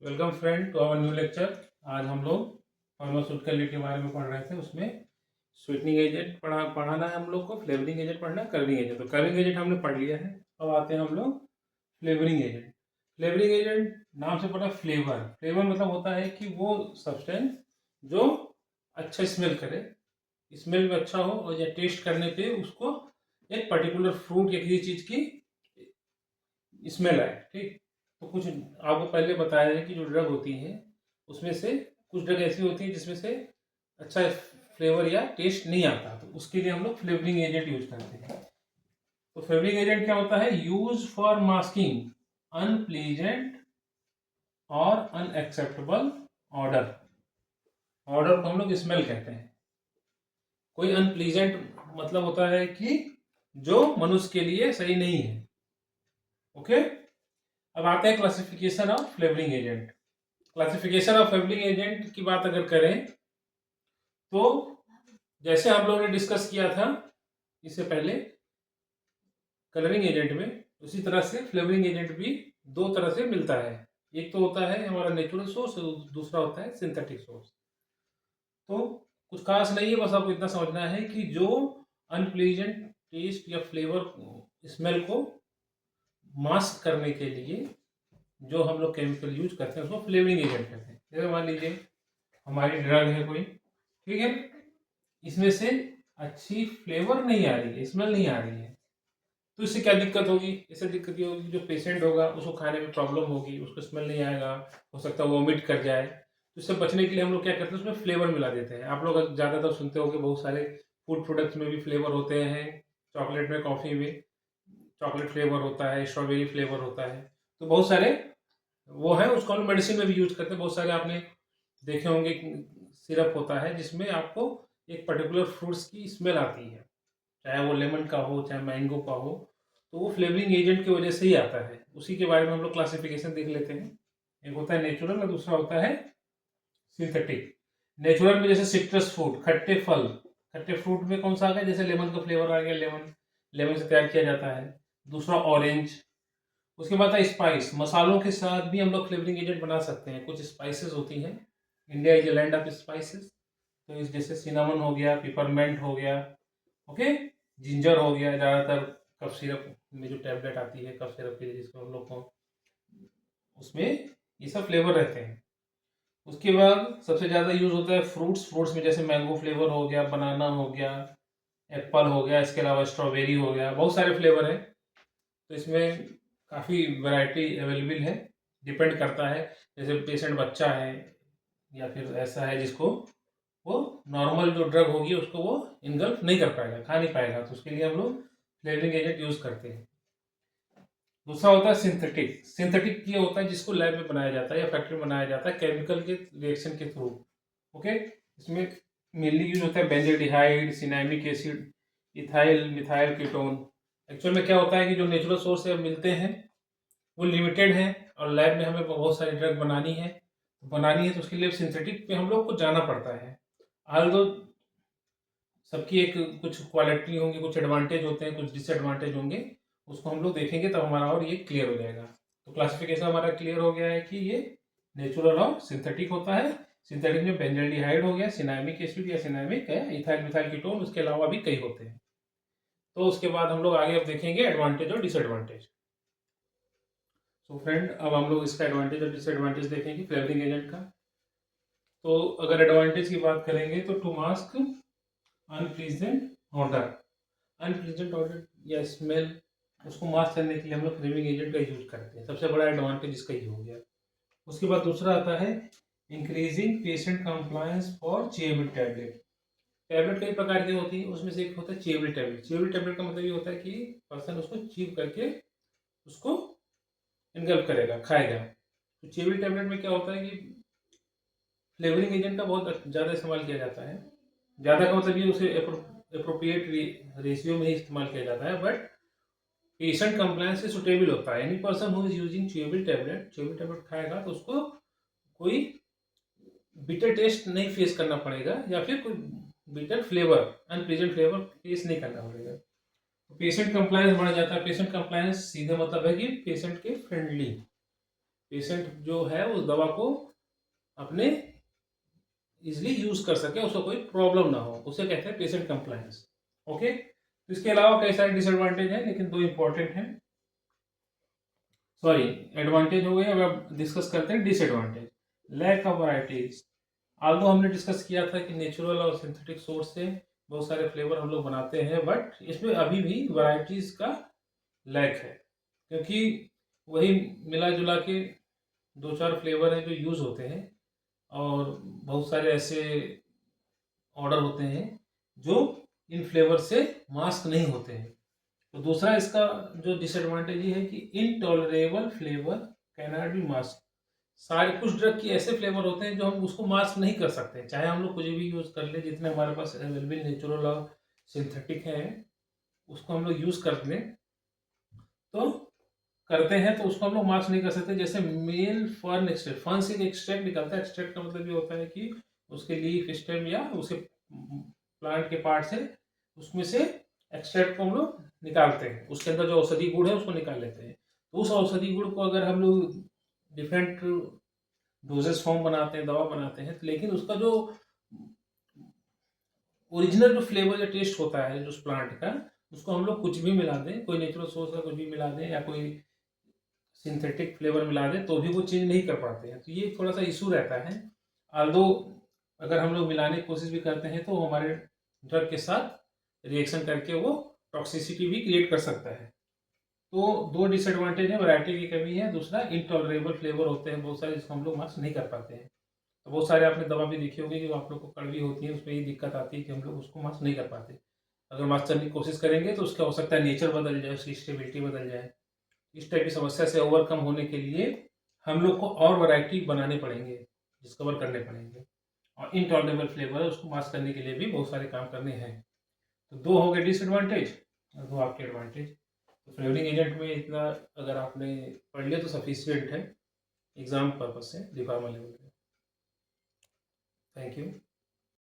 Welcome friend to our new lecture. आज हम लोग फार्मास्यूटिकल के बारे में पढ़ रहे थे। उसमें स्वीटनिंग एजेंट पढ़ाना है हम लोग को, फ्लेवरिंग एजेंट पढ़ना है, कर्विंग एजेंट। तो कर्विंग एजेंट हमने पढ़ लिया है। अब आते हैं हम लोग फ्लेवरिंग एजेंट। फ्लेवरिंग एजेंट नाम से पता फ्लेवर, फ्लेवर मतलब होता है कि वो सब्सटेंस जो अच्छा स्मेल करे, स्मेल में अच्छा हो, और या टेस्ट करने पे उसको एक पर्टिकुलर फ्रूट या किसी चीज की स्मेल आए। ठीक, तो कुछ आपको पहले बताया है कि जो ड्रग होती है उसमें से कुछ ड्रग ऐसी होती है जिसमें से अच्छा फ्लेवर या टेस्ट नहीं आता, तो उसके लिए हम लोग फ्लेवरिंग एजेंट यूज करते हैं। तो फ्लेवरिंग एजेंट क्या होता है? यूज फॉर मास्किंग अनप्लीजेंट और अनएक्सेप्टेबल ऑर्डर। ऑर्डर को हम लोग स्मेल कहते हैं। कोई अनप्लीजेंट मतलब होता है कि जो मनुष्य के लिए सही नहीं है। ओके, अब आते हैं classification of flavouring agent. Classification of flavouring agent की बात अगर करें तो जैसे हम लोगों ने डिस्कस किया था इससे पहले कलरिंग एजेंट में, उसी तरह से फ्लेवरिंग एजेंट भी दो तरह से मिलता है। एक तो होता है हमारा नेचुरल सोर्स, दूसरा होता है सिंथेटिक सोर्स। तो कुछ खास नहीं है, बस आपको इतना समझना है कि जो अनप्लीजेंट टेस्ट या फ्लेवर स्मेल को मास्क करने के लिए जो हम लोग केमिकल यूज करते हैं उसको फ्लेवरिंग एजेंट कहते हैं। जैसे मान लीजिए हमारी ड्रग है कोई, ठीक है, इसमें से अच्छी फ्लेवर नहीं आ रही है, स्मेल नहीं आ रही है, तो इससे क्या दिक्कत होगी? इससे दिक्कत ये होगी जो पेशेंट होगा उसको खाने में प्रॉब्लम होगी, उसको स्मेल नहीं आएगा, हो सकता है वॉमिट कर जाए। तो इससे बचने के लिए हम लोग क्या करते हैं, उसमें फ्लेवर मिला देते हैं। आप लोग ज़्यादातर सुनते होंगे बहुत सारे फूड प्रोडक्ट्स में भी फ्लेवर होते हैं। चॉकलेट में, कॉफ़ी में चॉकलेट फ्लेवर होता है, स्ट्रॉबेरी फ्लेवर होता है। तो बहुत सारे वो है, उसको हम मेडिसिन में भी यूज करते हैं। बहुत सारे आपने देखे होंगे सिरप होता है जिसमें आपको एक पर्टिकुलर फ्रूट्स की स्मेल आती है, चाहे वो लेमन का हो चाहे मैंगो का हो, तो वो फ्लेवरिंग एजेंट की वजह से ही आता है। उसी के बारे में हम लोग क्लासिफिकेशन देख लेते हैं। एक होता है नेचुरल और दूसरा होता है सिंथेटिक। नेचुरल में जैसे सिट्रस फ्रूट, खट्टे फल, खट्टे फ्रूट में कौन सा आ गया? जैसे लेमन का फ्लेवर आ गया, लेमन, लेमन से तैयार किया जाता है। दूसरा ऑरेंज। उसके बाद है स्पाइस, मसालों के साथ भी हम लोग फ्लेवरिंग एजेंट बना सकते हैं। कुछ स्पाइसेस होती हैं, India is a land of spices. तो इस जैसे सिनामन हो गया, पिपरमेंट हो गया, ओके, जिंजर हो गया। ज़्यादातर कफ सिरप में जो टैबलेट आती है कफ सिरप के लिए, जिसको हम लोग को, उसमें ये सब फ्लेवर रहते हैं। उसके बाद सबसे ज़्यादा यूज होता है फ्रूट्स। फ्रूट्स में जैसे मैंगो फ्लेवर हो गया, बनाना हो गया, एप्पल हो गया, इसके अलावा स्ट्रॉबेरी हो गया, बहुत सारे फ्लेवर हैं। तो इसमें काफ़ी वैरायटी अवेलेबल है। डिपेंड करता है, जैसे पेशेंट बच्चा है या फिर ऐसा है जिसको वो नॉर्मल जो ड्रग होगी उसको वो इनगल्फ नहीं कर पाएगा, खा नहीं पाएगा, तो उसके लिए हम लोग फ्लेवरिंग एजेंट यूज करते हैं। दूसरा होता है सिंथेटिक। सिंथेटिक ये होता है जिसको लैब में बनाया जाता है या फैक्ट्री में बनाया जाता है केमिकल के रिएक्शन के थ्रू। ओके, इसमें मेनली यूज होता है benzaldehyde, cinnamic acid, ethyl methyl ketone. Actual में क्या होता है कि जो नेचुरल सोर्स से मिलते हैं वो लिमिटेड है, और लैब में हमें बहुत सारी ड्रग बनानी है तो उसके लिए सिंथेटिक पे हम लोग को जाना पड़ता है। हाल दो सबकी एक कुछ क्वालिटी होंगी, कुछ एडवांटेज होते हैं, कुछ डिसएडवांटेज होंगे, उसको हम लोग देखेंगे तब हमारा और ये क्लियर हो जाएगा। तो क्लासिफिकेशन हमारा क्लियर हो गया है कि ये नेचुरल और सिंथेटिक होता है। सिंथेटिक में बेंजोडिहाइड हो गया, सिनामिक एसिड या सिनामिक है, इथाइल मिथाइल कीटोन, उसके अलावा भी कई होते हैं। तो उसके बाद हम लोग आगे अब देखेंगे एडवांटेज और डिसएडवांटेज। सो फ्रेंड, अब हम लोग इसका एडवांटेज और डिसएडवांटेज देखेंगे फ्लेवरिंग एजेंट का। तो अगर एडवांटेज की बात करेंगे तो to mask unpleasant odour, unpleasant odour या स्मेल, उसको मास्क करने के लिए हम लोग फ्लेवरिंग एजेंट का यूज करते हैं। सबसे बड़ा एडवांटेज इसका ही हो गया। उसके बाद दूसरा आता है increasing patient compliance for chewable tablet. Tablet कई प्रकार की होती है, उसमें से एक होता है चेबल टैबलेट। चेबल टैबलेट का मतलब ये होता है कि पर्सन उसको चीव करके उसको इनगल्फ करेगा, खाएगा। तो चेबल टैबलेट में क्या होता है कि फ्लेवरिंग एजेंट का बहुत ज़्यादा इस्तेमाल किया जाता है। ज़्यादा का मतलब ये उसे अप्रोप्रिएट रेशियो में ही इस्तेमाल किया जाता है, बट पेशेंट कंप्लायंस से सुटेबल होता है। Any person who is using chewable tablet खाएगा तो उसको कोई बिटर टेस्ट नहीं फेस करना पड़ेगा, या फिर कोई bitter flavour, unpleasant flavour face नहीं करना पड़ेगा। तो पेशेंट कंप्लायंस बढ़ जाता है। पेशेंट कंप्लायंस सीधे मतलब है कि पेशेंट के फ्रेंडली, पेशेंट जो है उस दवा को अपने इजिली यूज कर सके, उसको कोई प्रॉब्लम ना हो, उसे कहते हैं पेशेंट कंप्लायंस। ओके, तो इसके अलावा कई सारे डिसएडवांटेज हैं, लेकिन दो इंपॉर्टेंट हैं। सॉरी, एडवांटेज हो गए, अब आप डिस्कस करते हैं disadvantage. Lack of varieties. Although हमने डिस्कस किया था कि नेचुरल और सिंथेटिक सोर्स से बहुत सारे फ्लेवर हम लोग बनाते हैं, बट इसमें अभी भी वैरायटीज का लैक है, क्योंकि वही मिला जुला के दो चार फ्लेवर हैं जो यूज होते हैं, और बहुत सारे ऐसे ऑर्डर होते हैं जो इन फ्लेवर से मास्क नहीं होते हैं। तो दूसरा इसका जो डिसएडवांटेज ये है कि intolerable flavour can not be mask. सारे कुछ ड्रग की ऐसे फ्लेवर होते हैं जो हम उसको मास्क नहीं कर सकते, चाहे हम लोग कुछ भी यूज कर ले, जितने हमारे पास अवेलेबल नेचुरल और सिंथेटिक है उसको हम लोग यूज कर लें तो करते हैं, तो उसको हम लोग मास्क नहीं कर सकते। जैसे मेल फर्न एक्सट्रैक्ट, फर्न से एक्सट्रैक्ट निकलता है, एक्सट्रैक्ट का मतलब ये होता है कि उसके लीफ स्टेम या उसके प्लांट के पार्ट से उसमें से एक्सट्रैक्ट को हम लोग निकालते हैं, उसके अंदर जो औषधि गुण है उसको निकाल लेते हैं। तो उस औषधि गुण को अगर हम लोग डिफरेंट डोजेस फॉर्म बनाते हैं, दवा बनाते हैं, तो लेकिन उसका जो ओरिजिनल जो फ्लेवर या टेस्ट होता है जो उस प्लांट का, उसको हम लोग कुछ भी मिला दें, कोई नेचुरल सोर्स का कुछ भी मिला दें या कोई सिंथेटिक फ्लेवर मिला दें, तो भी वो चेंज नहीं कर पाते हैं। तो ये थोड़ा सा इशू रहता है। आल्दो अगर हम लोग मिलाने की कोशिश भी करते हैं तो हमारे ड्रग के साथ रिएक्शन करके वो टॉक्सिसिटी भी क्रिएट कर सकता है। तो दो डिसएडवांटेज है, वैरायटी की कमी है, दूसरा इनटॉलरेबल फ्लेवर होते हैं बहुत सारे जिसको हम लोग मास्क नहीं कर पाते हैं। तो बहुत सारे आपने दवा भी देखी होगी जो आप लोग को कड़वी होती है, उसमें ये दिक्कत आती है कि हम लोग उसको मास्क नहीं कर पाते। अगर मास्क करने की कोशिश करेंगे तो उसका हो सकता है नेचर बदल जाए, उसकी स्टेबिलिटी बदल जाए। इस टाइप की समस्या से ओवरकम होने के लिए हम लोग को और वैरायटी बनाने पड़ेंगे, डिस्कवर करने पड़ेंगे, और इनटॉलरेबल फ्लेवर है उसको मास्क करने के लिए भी बहुत सारे काम करने हैं। तो दो हो गए डिसएडवांटेज और दो आपके एडवांटेज। तो फ्लेवरिंग एजेंट में इतना अगर आपने पढ़ लिया तो सफिशियंट है एग्जाम पर्पज से, डी फार्मा लेवल पे। Thank you.